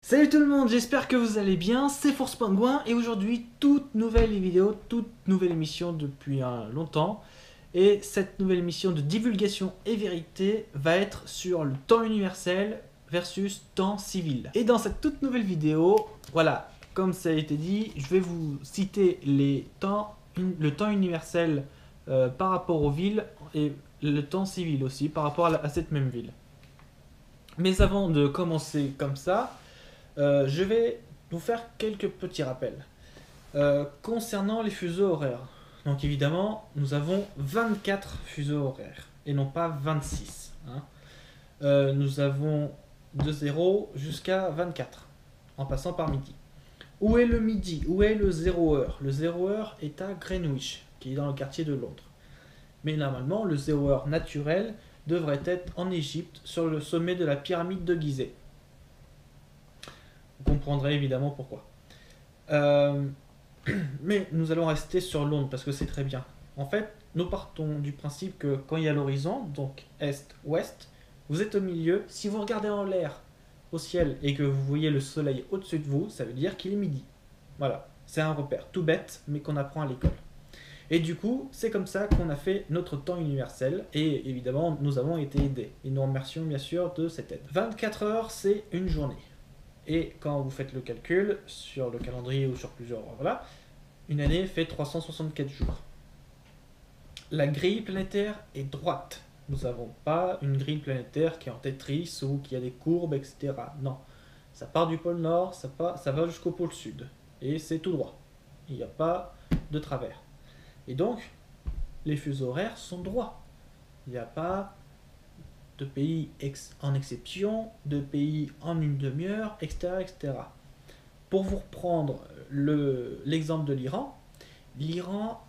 Salut tout le monde, j'espère que vous allez bien, c'est Force Pingouin et aujourd'hui toute nouvelle vidéo, toute nouvelle émission depuis longtemps. Et cette nouvelle émission de divulgation et vérité va être sur le temps universel versus temps civil. Et dans cette toute nouvelle vidéo, voilà, comme ça a été dit, je vais vous citer le temps universel par rapport aux villes et le temps civil aussi par rapport à cette même ville. Mais avant de commencer comme ça, je vais vous faire quelques petits rappels. Concernant les fuseaux horaires, donc évidemment, nous avons 24 fuseaux horaires et non pas 26. Nous avons de 0 jusqu'à 24, en passant par midi. Où est le midi? Où est le 0 heure? Le 0 heure est à Greenwich, qui est dans le quartier de Londres. Mais normalement, le 0 heure naturel devrait être en Égypte, sur le sommet de la pyramide de Gizeh. Vous comprendrez évidemment pourquoi. Mais nous allons rester sur Londres parce que c'est très bien. En fait, nous partons du principe que quand il y a l'horizon, donc est-ouest, vous êtes au milieu. Si vous regardez en l'air, au ciel, et que vous voyez le soleil au-dessus de vous, ça veut dire qu'il est midi. Voilà, c'est un repère tout bête, mais qu'on apprend à l'école. Et du coup, c'est comme ça qu'on a fait notre temps universel. Et évidemment, nous avons été aidés. Et nous remercions bien sûr de cette aide. 24 heures, c'est une journée. Et quand vous faites le calcul sur le calendrier ou sur plusieurs, voilà, une année fait 364 jours. La grille planétaire est droite. Nous n'avons pas une grille planétaire qui est en Tetris ou qui a des courbes, etc. Non. Ça part du pôle Nord, ça va jusqu'au pôle Sud. Et c'est tout droit. Il n'y a pas de travers. Et donc, les fuseaux horaires sont droits. Il n'y a pas de pays en exception, de pays en une demi-heure, etc., etc. Pour vous reprendre l'exemple de l'Iran, l'Iran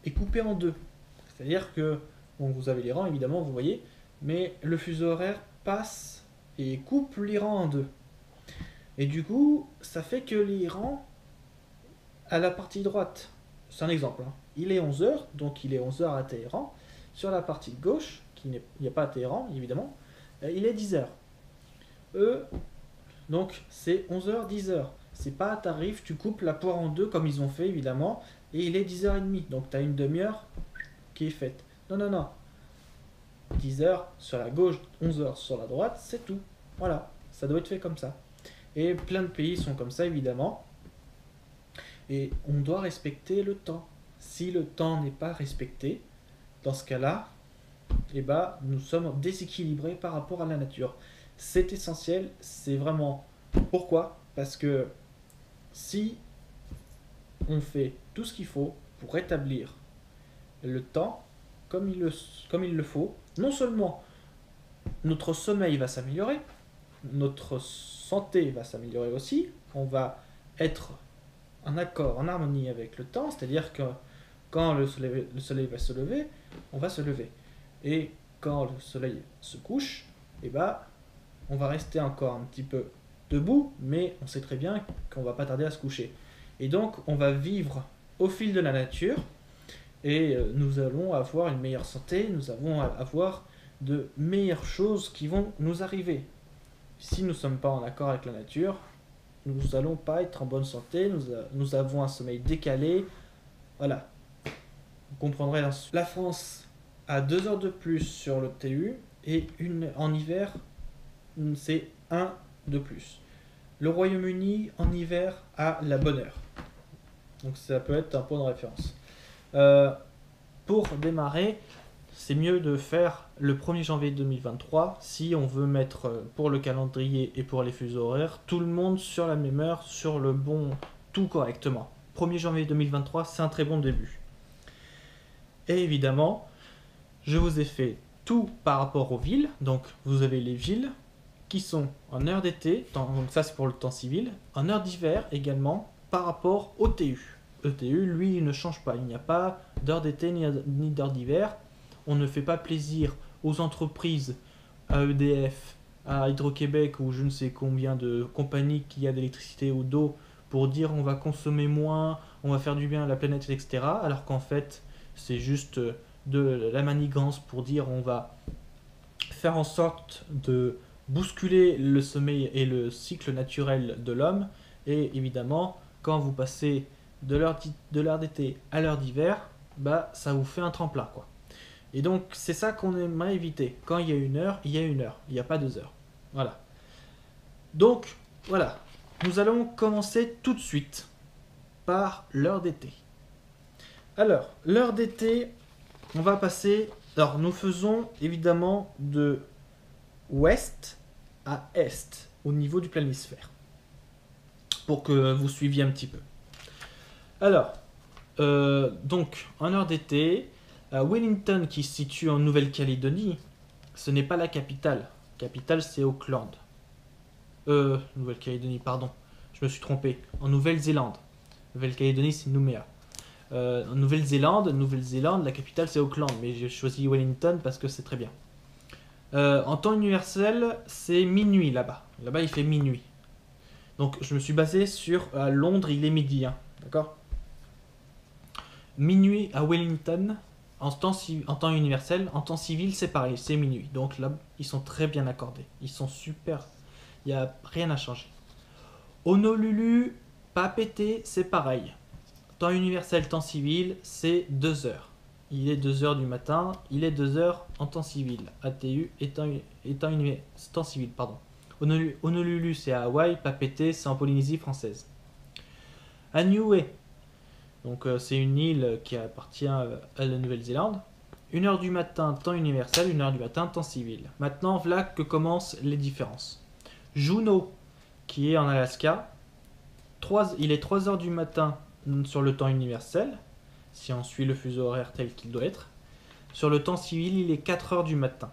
est coupé en deux. C'est-à-dire que, bon, vous avez l'Iran évidemment, vous voyez, mais le fuseau horaire passe et coupe l'Iran en deux. Et du coup, ça fait que l'Iran, à la partie droite, c'est un exemple, il est 11h, donc il est 11h à Téhéran. Sur la partie gauche, il n'y a pas à Téhéran, évidemment, il est 10h. Eux, donc c'est 11h, 10h. C'est pas t'arrives, tu coupes la poire en deux comme ils ont fait, évidemment, et il est 10h30. Donc tu as une demi-heure qui est faite. Non, non, non. 10h sur la gauche, 11h sur la droite, c'est tout. Voilà, ça doit être fait comme ça. Et plein de pays sont comme ça, évidemment. Et on doit respecter le temps. Si le temps n'est pas respecté, dans ce cas-là, eh ben, nous sommes déséquilibrés par rapport à la nature. C'est essentiel, c'est vraiment... Pourquoi? Parce que si on fait tout ce qu'il faut pour rétablir le temps comme il le faut, non seulement notre sommeil va s'améliorer, notre santé va s'améliorer aussi, on va être en accord, en harmonie avec le temps, c'est-à-dire que quand le soleil va se lever, on va se lever. Et quand le soleil se couche, eh ben, on va rester encore un petit peu debout, mais on sait très bien qu'on va pas tarder à se coucher. Et donc, on va vivre au fil de la nature, et nous allons avoir une meilleure santé, nous allons avoir de meilleures choses qui vont nous arriver. Si nous ne sommes pas en accord avec la nature, nous n'allons pas être en bonne santé, nous avons un sommeil décalé, voilà. Vous comprendrez. La France a 2 heures de plus sur le TU, et en hiver, c'est 1 de plus. Le Royaume-Uni, en hiver, a la bonne heure. Donc ça peut être un point de référence. Pour démarrer, c'est mieux de faire le 1er janvier 2023 si on veut mettre pour le calendrier et pour les fuseaux horaires tout le monde sur la même heure, sur le bon, tout correctement. 1er janvier 2023, c'est un très bon début. Et évidemment, je vous ai fait tout par rapport aux villes. Donc vous avez les villes qui sont en heure d'été, donc ça c'est pour le temps civil, en heure d'hiver également par rapport au TU. Le TU, lui, il ne change pas. Il n'y a pas d'heure d'été ni d'heure d'hiver. On ne fait pas plaisir aux entreprises, à EDF, à Hydro-Québec ou je ne sais combien de compagnies qui a d'électricité ou d'eau pour dire on va consommer moins, on va faire du bien à la planète, etc. Alors qu'en fait, c'est juste de la manigance pour dire on va faire en sorte de bousculer le sommeil et le cycle naturel de l'homme. Et évidemment, quand vous passez de l'heure d'été à l'heure d'hiver, bah ça vous fait un tremplin quoi. Et donc c'est ça qu'on aimerait éviter. Quand il y a une heure, il y a une heure, il n'y a pas 2 heures. Voilà. Donc voilà, nous allons commencer tout de suite par l'heure d'été. Alors, l'heure d'été, on va passer. Alors, nous faisons évidemment de ouest à est au niveau du planisphère pour que vous suiviez un petit peu. Alors, donc, en heure d'été, à Wellington, qui se situe en Nouvelle-Calédonie, ce n'est pas la capitale. La capitale, c'est Auckland. Nouvelle-Calédonie, pardon. Je me suis trompé. En Nouvelle-Zélande. Nouvelle-Calédonie, c'est Nouméa. En Nouvelle-Zélande, la capitale, c'est Auckland. Mais j'ai choisi Wellington parce que c'est très bien. En temps universel, c'est minuit là-bas. Là-bas, il fait minuit. Donc, je me suis basé sur à Londres, il est midi. Hein, d'accord. Minuit à Wellington, en temps universel. En temps civil, c'est pareil, c'est minuit. Donc là, ils sont très bien accordés. Ils sont super. Il n'y a rien à changer. Honolulu, Papeete, c'est pareil. Temps universel, temps civil, c'est 2 heures. Il est 2 heures du matin, il est 2 heures en temps civil. ATU et temps civil, pardon. Honolulu, c'est à Hawaï, Papeete, c'est en Polynésie française. À Niue, donc c'est une île qui appartient à la Nouvelle-Zélande. 1h du matin, temps universel, 1h du matin, temps civil. Maintenant, voilà que commencent les différences. Juneau, qui est en Alaska, il est 3h du matin sur le temps universel, si on suit le fuseau horaire tel qu'il doit être. Sur le temps civil, il est 4h du matin.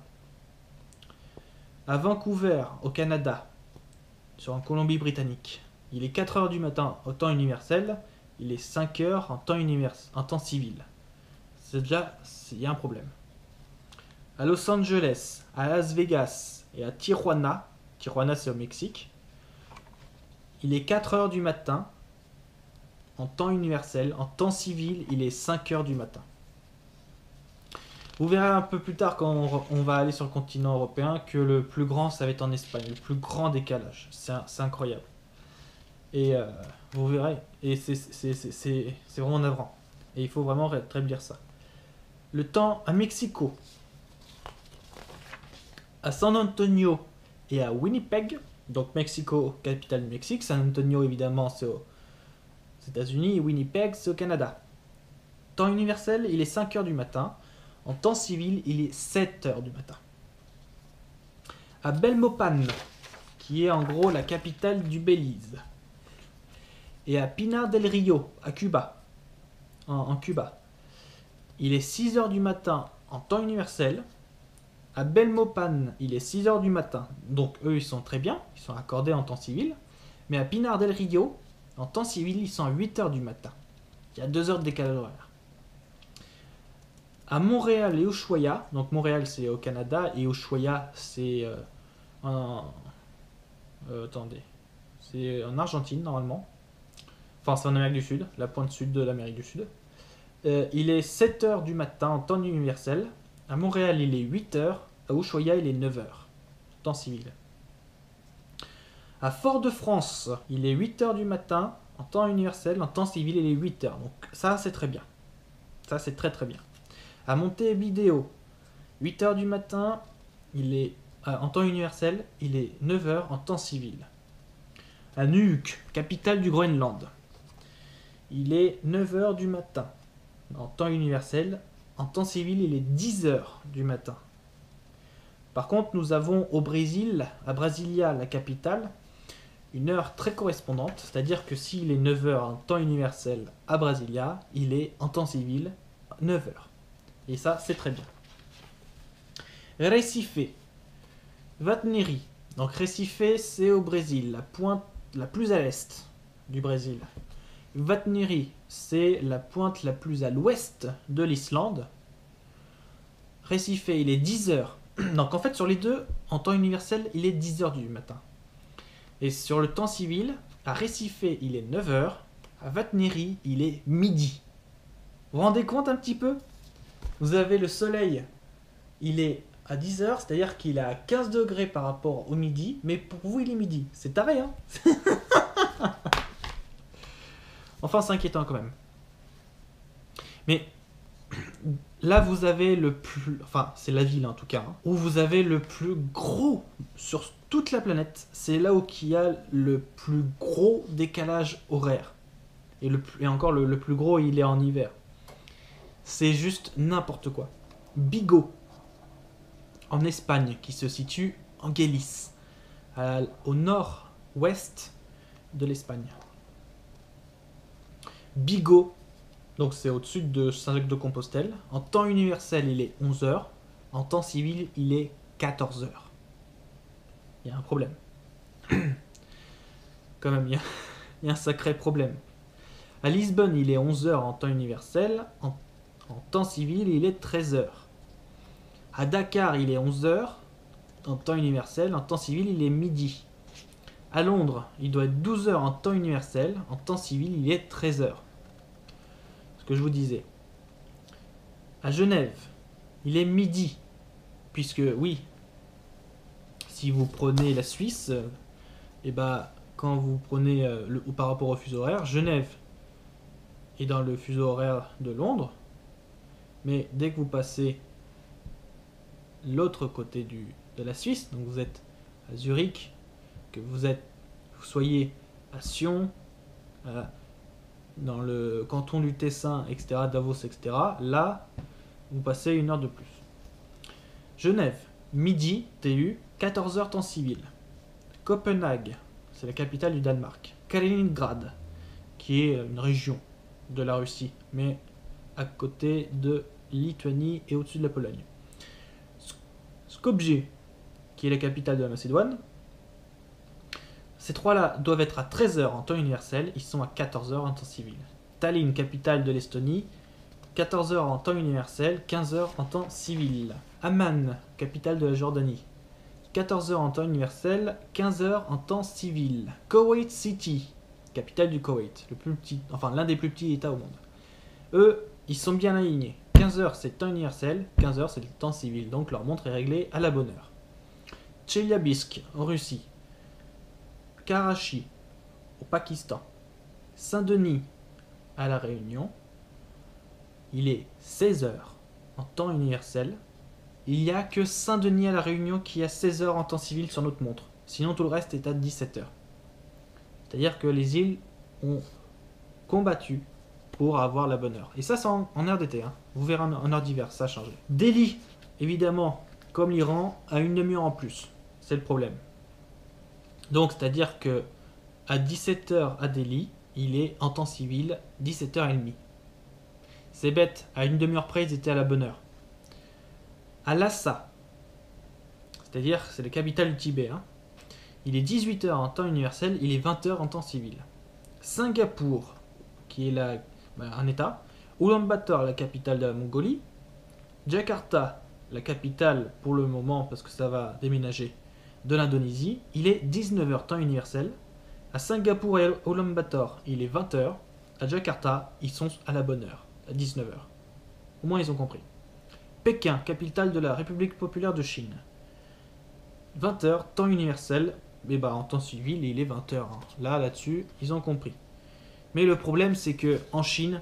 À Vancouver, au Canada, en Colombie-Britannique, il est 4h du matin au temps universel, il est 5h en temps civil. C'est déjà, il y a un problème. À Los Angeles, à Las Vegas et à Tijuana c'est au Mexique, il est 4h du matin en temps universel, en temps civil, il est 5h du matin. Vous verrez un peu plus tard quand on va aller sur le continent européen que le plus grand ça va être en Espagne, le plus grand décalage, c'est incroyable. Et vous verrez, et c'est vraiment navrant. Et il faut vraiment rétablir ça. Le temps à Mexico, à San Antonio et à Winnipeg, donc Mexico, capitale du Mexique, San Antonio évidemment c'est aux États-Unis et Winnipeg c'est au Canada. Temps universel, il est 5h du matin. En temps civil, il est 7h du matin. À Belmopan, qui est en gros la capitale du Belize, et à Pinar del Rio, à Cuba, en Cuba, il est 6h du matin en temps universel. À Belmopan, il est 6h du matin. Donc eux, ils sont très bien, ils sont accordés en temps civil. Mais à Pinar del Rio, en temps civil, ils sont à 8h du matin. Il y a 2 heures de décalage horaire. À Montréal et Ushuaia, donc Montréal c'est au Canada et Ushuaia c'est attendez, c'est en Argentine normalement. Enfin c'est en Amérique du Sud, la pointe sud de l'Amérique du Sud. Il est 7h du matin en temps universel. À Montréal il est 8h, à Ushuaia il est 9h, temps civil. À Fort-de-France, il est 8h du matin en temps universel, en temps civil il est 8h. Donc ça c'est très bien. Ça c'est très très bien. À Montevideo, 8h du matin, il est en temps universel, il est 9h en temps civil. À Nuuk, capitale du Groenland, il est 9h du matin en temps universel, en temps civil, il est 10h du matin. Par contre, nous avons au Brésil, à Brasilia, la capitale, une heure très correspondante, c'est-à-dire que s'il est 9h en temps universel à Brasilia, il est en temps civil 9h. Et ça, c'est très bien. Recife, Vatneri. Donc Recife, c'est au Brésil, la pointe la plus à l'est du Brésil. Vatneri, c'est la pointe la plus à l'ouest de l'Islande. Recife, il est 10h. Donc en fait, sur les deux, en temps universel, il est 10h du matin. Et sur le temps civil, à Recife, il est 9h. À Vatneri, il est midi. Vous vous rendez compte un petit peu ? Vous avez le soleil, il est à 10h, c'est-à-dire qu'il est à 15 degrés par rapport au midi, mais pour vous, il est midi. C'est taré, hein. Enfin, c'est inquiétant quand même. Mais là, vous avez le plus... Enfin, c'est la ville en tout cas, hein, où vous avez le plus gros sur toute la planète. C'est là où il y a le plus gros décalage horaire. Et encore, le plus gros, il est en hiver. C'est juste n'importe quoi. Vigo, en Espagne, qui se situe en Galice, au nord-ouest de l'Espagne. Vigo, donc c'est au-dessus de Saint-Jacques-de-Compostelle. En temps universel, il est 11h. En temps civil, il est 14h. Il y a un problème. Quand même, il y a un sacré problème. À Lisbonne, il est 11h en temps universel. En temps civil, il est 13h. À Dakar, il est 11h en temps universel. En temps civil, il est midi. À Londres, il doit être 12h en temps universel. En temps civil, il est 13h. Ce que je vous disais. À Genève, il est midi. Puisque, oui, si vous prenez la Suisse, et bah, quand vous prenez par rapport au fuseau horaire, Genève est dans le fuseau horaire de Londres. Mais dès que vous passez l'autre côté de la Suisse, donc vous êtes à Zurich, que vous soyez à Sion, dans le canton du Tessin, etc., Davos, etc., là, vous passez 1 heure de plus. Genève, midi, TU, 14h temps civil. Copenhague, c'est la capitale du Danemark. Kaliningrad, qui est une région de la Russie, mais à côté de Lituanie et au-dessus de la Pologne. Skopje, qui est la capitale de la Macédoine. Ces trois-là doivent être à 13h en temps universel, ils sont à 14h en temps civil. Tallinn, capitale de l'Estonie, 14h en temps universel, 15h en temps civil. Amman, capitale de la Jordanie, 14h en temps universel, 15h en temps civil. Kuwait City, capitale du Koweït, le plus petit, enfin l'un des plus petits États au monde. Eux, ils sont bien alignés. 15h c'est le temps universel, 15h c'est le temps civil, donc leur montre est réglée à la bonne heure. Tcheliabinsk, en Russie. Karachi, au Pakistan. Saint-Denis, à La Réunion. Il est 16h en temps universel. Il n'y a que Saint-Denis à La Réunion qui a 16h en temps civil sur notre montre. Sinon tout le reste est à 17h. C'est-à-dire que les îles ont combattu pour avoir la bonne heure. Et ça c'est en heure d'été. Hein. Vous verrez en heure d'hiver, ça a changé. Delhi, évidemment, comme l'Iran, a 1 demi-heure en plus. C'est le problème. Donc c'est-à-dire que à 17h à Delhi, il est en temps civil 17h30. C'est bête, à 1 demi-heure près, ils étaient à la bonne heure. À Lhasa, c'est-à-dire c'est la capitale du Tibet, hein, il est 18h en temps universel, il est 20h en temps civil. Singapour, qui est un État. Ulaanbaatar, la capitale de la Mongolie. Jakarta, la capitale pour le moment, parce que ça va déménager, de l'Indonésie. Il est 19h temps universel. À Singapour et à Ulaanbaatar, il est 20h. À Jakarta, ils sont à la bonne heure, à 19h. Au moins, ils ont compris. Pékin, capitale de la République populaire de Chine. 20h, temps universel. Mais bah, en temps civil, il est 20h. Hein. Là-dessus, ils ont compris. Mais le problème, c'est que en Chine,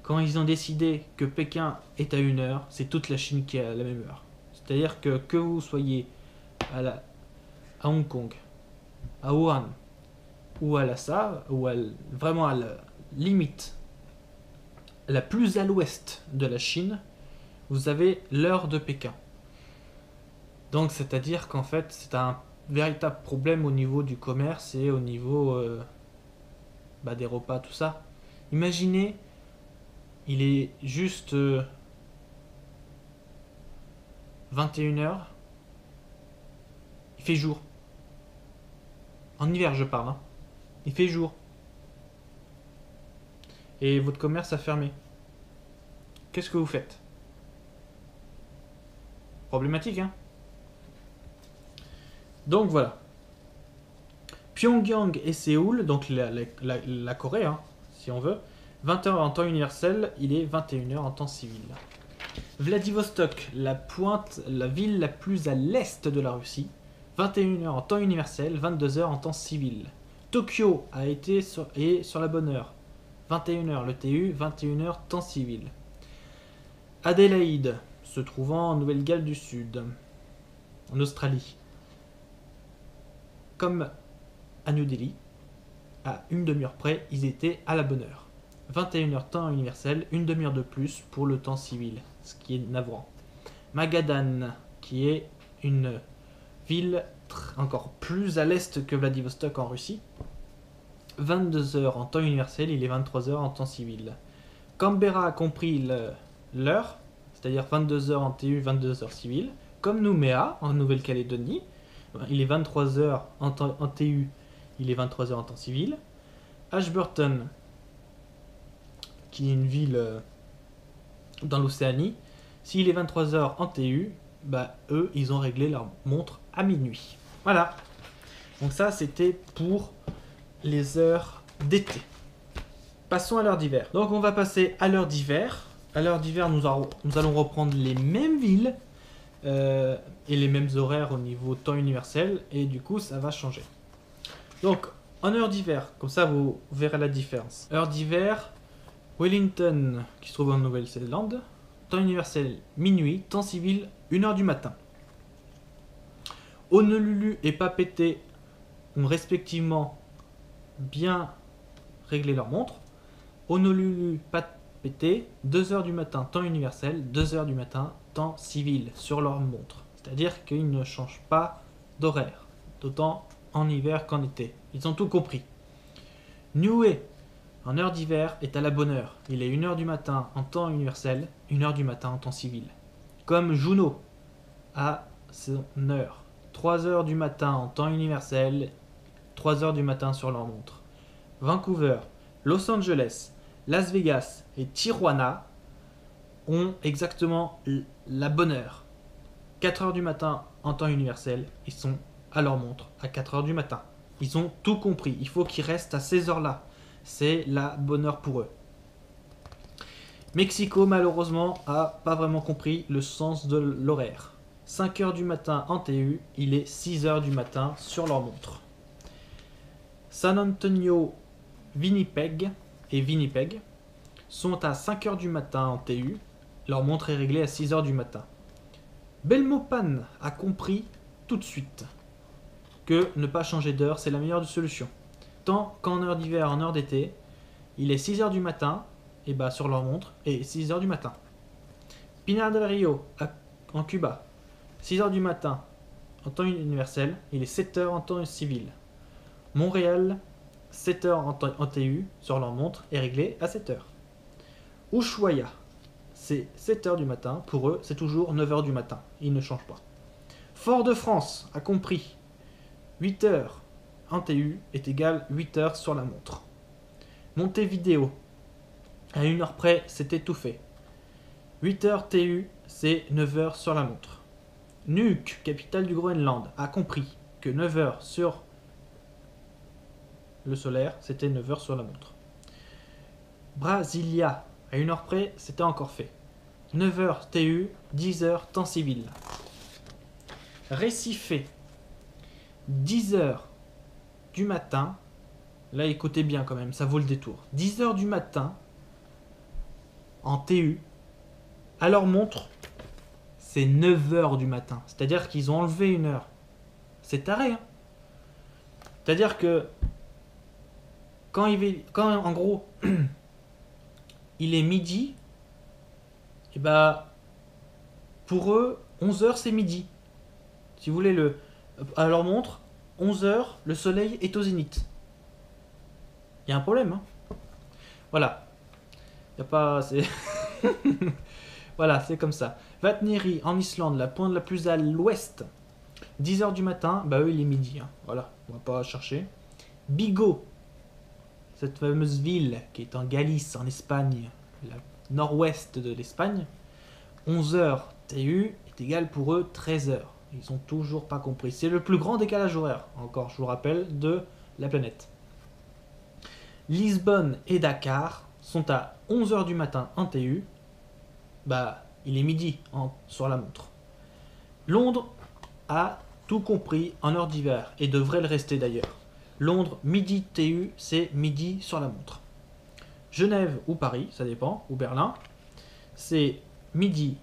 quand ils ont décidé que Pékin est à 1h, c'est toute la Chine qui est à la même heure. C'est-à-dire que vous soyez à Hong Kong, à Wuhan, ou à Lhasa, ou vraiment à la limite, la plus à l'ouest de la Chine, vous avez l'heure de Pékin. Donc c'est-à-dire qu'en fait, c'est un véritable problème au niveau du commerce et au niveau des repas, tout ça. Imaginez, il est juste 21h, il fait jour. En hiver, je parle. Hein. Il fait jour. Et votre commerce a fermé. Qu'est-ce que vous faites? Problématique, hein? Donc voilà. Pyongyang et Séoul, donc la Corée, hein, si on veut, 20h en temps universel, il est 21h en temps civil. Vladivostok, la ville la plus à l'est de la Russie, 21h en temps universel, 22h en temps civil. Tokyo est sur la bonne heure, 21h le TU, 21h temps civil. Adélaïde, se trouvant en Nouvelle-Galles du Sud, en Australie, comme à New Delhi, à une demi-heure près, ils étaient à la bonne heure. 21h temps universel, une demi-heure de plus pour le temps civil, ce qui est navrant. Magadan, qui est une ville encore plus à l'est que Vladivostok en Russie, 22h en temps universel, il est 23h en temps civil. Canberra a compris l'heure, c'est-à-dire 22h en TU, 22h civil, comme Nouméa en Nouvelle-Calédonie, il est 23h en TU, il est 23h en temps civil. Ashburton, qui est une ville dans l'Océanie, s'il est 23h en TU, eux, ils ont réglé leur montre à minuit. Voilà. Donc ça, c'était pour les heures d'été. Passons à l'heure d'hiver. Donc on va passer à l'heure d'hiver. À l'heure d'hiver, nous allons reprendre les mêmes villes et les mêmes horaires au niveau temps universel. Et du coup, ça va changer. Donc, en heure d'hiver, comme ça, vous verrez la différence. Heure d'hiver, Wellington, qui se trouve en Nouvelle-Zélande. Temps universel, minuit. Temps civil, 1h du matin. Honolulu et Papeete ont respectivement bien réglé leur montre. Honolulu, Papeete, 2h du matin, temps universel, 2h du matin, temps civil sur leur montre. C'est-à-dire qu'ils ne changent pas d'horaire, d'autant en hiver qu'en été. Ils ont tout compris. Niue, en heure d'hiver, est à la bonne heure. Il est 1h du matin en temps universel, 1h du matin en temps civil. Comme Juneau, à son heure. 3h du matin en temps universel, 3h du matin sur leur montre. Vancouver, Los Angeles, Las Vegas et Tijuana ont exactement la bonne heure. 4h du matin en temps universel, ils sont à leur montre à 4h du matin. Ils ont tout compris, il faut qu'ils restent à ces heures-là. C'est la bonne heure pour eux. Mexico, malheureusement, a pas vraiment compris le sens de l'horaire. 5h du matin en TU, il est 6h du matin sur leur montre. San Antonio, Winnipeg et Winnipeg sont à 5h du matin en TU, leur montre est réglée à 6h du matin. Belmopan a compris tout de suite que ne pas changer d'heure, c'est la meilleure solution. Tant qu'en heure d'hiver, en heure d'été, il est 6h du matin, et sur leur montre, et 6h du matin. Pinar del Rio, en Cuba, 6h du matin, en temps universel, il est 7h en temps civil. Montréal, 7h en TU, sur leur montre, est réglé à 7h. Ushuaia, c'est 7h du matin, pour eux, c'est toujours 9h du matin, ils ne changent pas. Fort-de-France a compris, 8h en TU est égal 8h sur la montre. Montevideo, à 1h près, c'était tout fait. 8h TU, c'est 9h sur la montre. Nuuk, capitale du Groenland, a compris que 9h sur le solaire, c'était 9h sur la montre. Brasilia, à 1h près, c'était encore fait. 9h TU, 10h temps civil. Recife, 10h du matin, là écoutez bien quand même, ça vaut le détour. 10h du matin, en TU, à leur montre, c'est 9h du matin. C'est-à-dire qu'ils ont enlevé une heure. C'est taré, hein. C'est-à-dire que quand en gros, il est midi, et pour eux, 11h c'est midi. Si vous voulez, à leur montre, 11h, le soleil est au zénith. Il y a un problème, hein. Voilà. Il n'y a pas... Voilà, c'est comme ça. Vatneri, en Islande, la pointe la plus à l'ouest. 10h du matin, eux, il est midi. Hein. Voilà, on va pas chercher. Bigo, cette fameuse ville qui est en Galice, en Espagne, la nord-ouest de l'Espagne. 11h TU est égal pour eux 13h. Ils ont toujours pas compris. C'est le plus grand décalage horaire, encore, je vous rappelle, de la planète. Lisbonne et Dakar sont à 11h du matin en TU. il est midi sur la montre. Londres a tout compris en heure d'hiver et devrait le rester d'ailleurs. Londres, midi TU, c'est midi sur la montre. Genève ou Paris, ça dépend, ou Berlin, c'est midi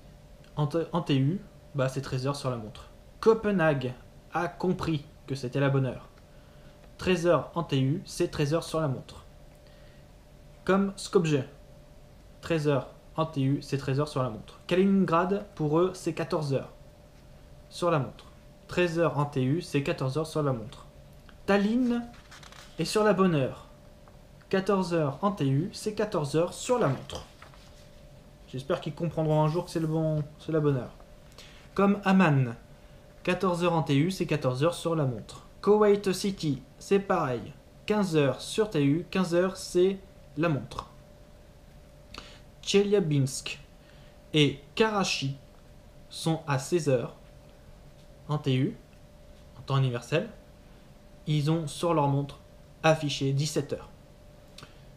en TU, bah c'est 13h sur la montre. Copenhague a compris que c'était la bonne heure. 13h en TU, c'est 13h sur la montre. Comme Skopje, 13h en TU, c'est 13h sur la montre. Kaliningrad, pour eux, c'est 14h sur la montre. 13h en TU, c'est 14h sur la montre. Tallinn est sur la bonne heure. 14h en TU, c'est 14h sur la montre. J'espère qu'ils comprendront un jour que c'est la bonne heure. Comme Amman, 14h en TU, c'est 14h sur la montre. Kuwait City, c'est pareil. 15h sur TU, 15h c'est la montre. Tcheliabinsk et Karachi sont à 16h en TU, en temps universel. Ils ont sur leur montre affiché 17h.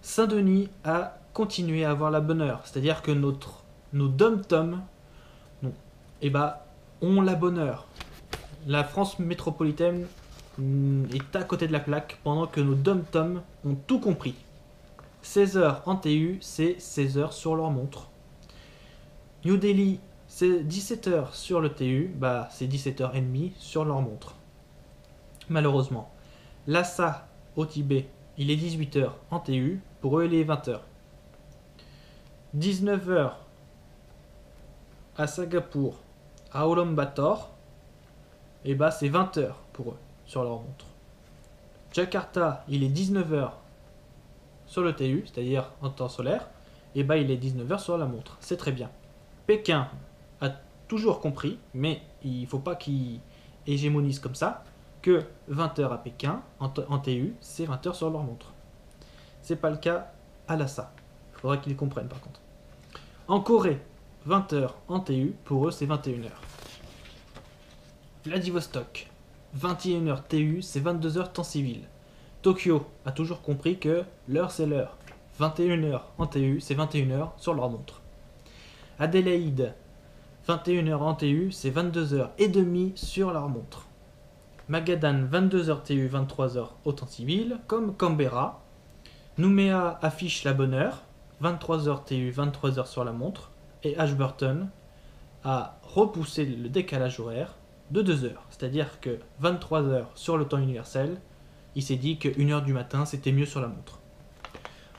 Saint-Denis a continué à avoir la bonne heure, c'est-à-dire que nos dom-toms ont la bonne heure. La France métropolitaine est à côté de la plaque pendant que nos dom-toms ont tout compris. 16h en TU, c'est 16h sur leur montre. New Delhi, c'est 17h sur le TU, bah c'est 17h30 sur leur montre. Malheureusement. Lhasa au Tibet, il est 18h en TU, pour eux il est 20h. 19h à Singapour, à Ulaanbaatar, et bah c'est 20h pour eux sur leur montre. Jakarta, il est 19h sur le TU, c'est-à-dire en temps solaire, et bah il est 19h sur la montre. C'est très bien. Pékin a toujours compris, mais il ne faut pas qu'il hégémonise comme ça, que 20h à Pékin, en TU, c'est 20h sur leur montre. C'est pas le cas à Lhasa. Il faudra qu'ils comprennent par contre. En Corée, 20h en TU, pour eux c'est 21h. Vladivostok, 21h TU, c'est 22h temps civil. Tokyo a toujours compris que l'heure c'est l'heure. 21h en TU, c'est 21h sur leur montre. Adélaïde, 21h en TU, c'est 22h30 sur leur montre. Magadan, 22h TU, 23h au temps civil, comme Canberra. Nouméa affiche la bonne heure, 23h TU, 23h sur la montre. Et Ashburton a repoussé le décalage horaire de 2 heures. C'est-à-dire que 23h sur le temps universel, il s'est dit que 1h du matin, c'était mieux sur la montre.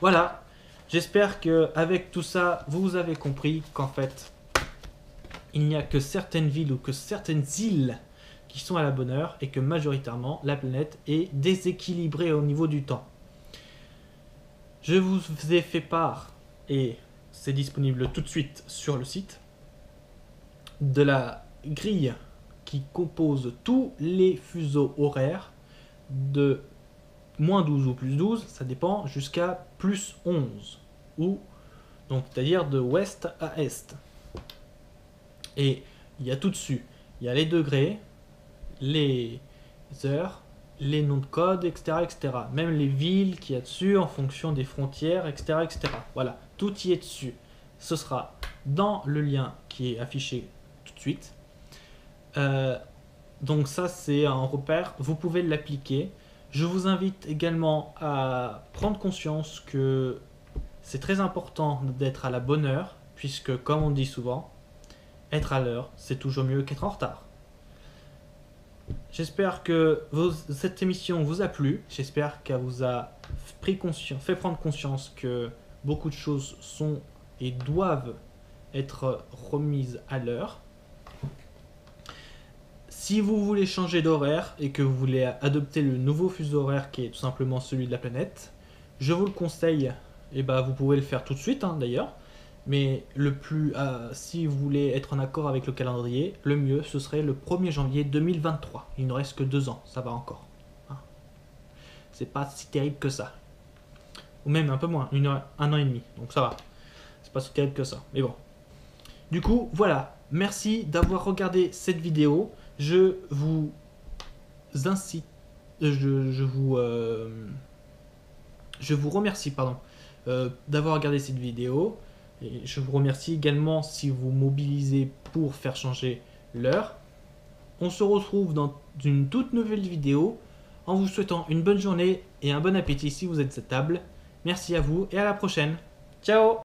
Voilà, j'espère qu'avec tout ça, vous avez compris qu'en fait, il n'y a que certaines villes ou que certaines îles qui sont à la bonne heure et que majoritairement, la planète est déséquilibrée au niveau du temps. Je vous ai fait part, et c'est disponible tout de suite sur le site, de la grille qui compose tous les fuseaux horaires de moins 12 ou plus 12, ça dépend, jusqu'à plus 11, ou donc c'est-à-dire de ouest à est. Et il y a tout dessus, il y a les degrés, les heures, les noms de code, etc., etc. Même les villes qu'il y a dessus en fonction des frontières, etc., etc. Voilà, tout y est dessus. Ce sera dans le lien qui est affiché tout de suite. Donc ça, c'est un repère. Vous pouvez l'appliquer. Je vous invite également à prendre conscience que c'est très important d'être à la bonne heure, puisque, comme on dit souvent, être à l'heure, c'est toujours mieux qu'être en retard. J'espère que cette émission vous a plu. J'espère qu'elle vous a fait prendre conscience que beaucoup de choses sont et doivent être remises à l'heure. Si vous voulez changer d'horaire et que vous voulez adopter le nouveau fuseau horaire qui est tout simplement celui de la planète, je vous le conseille. Et vous pouvez le faire tout de suite d'ailleurs. Mais si vous voulez être en accord avec le calendrier, le mieux ce serait le 1er janvier 2023. Il ne reste que 2 ans, ça va encore. C'est pas si terrible que ça. Ou même un peu moins, 1 an et demi. Donc ça va. C'est pas si terrible que ça. Mais bon. Du coup, voilà. Merci d'avoir regardé cette vidéo. Je vous incite. Je vous remercie, d'avoir regardé cette vidéo. Et je vous remercie également si vous mobilisez pour faire changer l'heure. On se retrouve dans une toute nouvelle vidéo en vous souhaitant une bonne journée et un bon appétit si vous êtes à table. Merci à vous et à la prochaine. Ciao!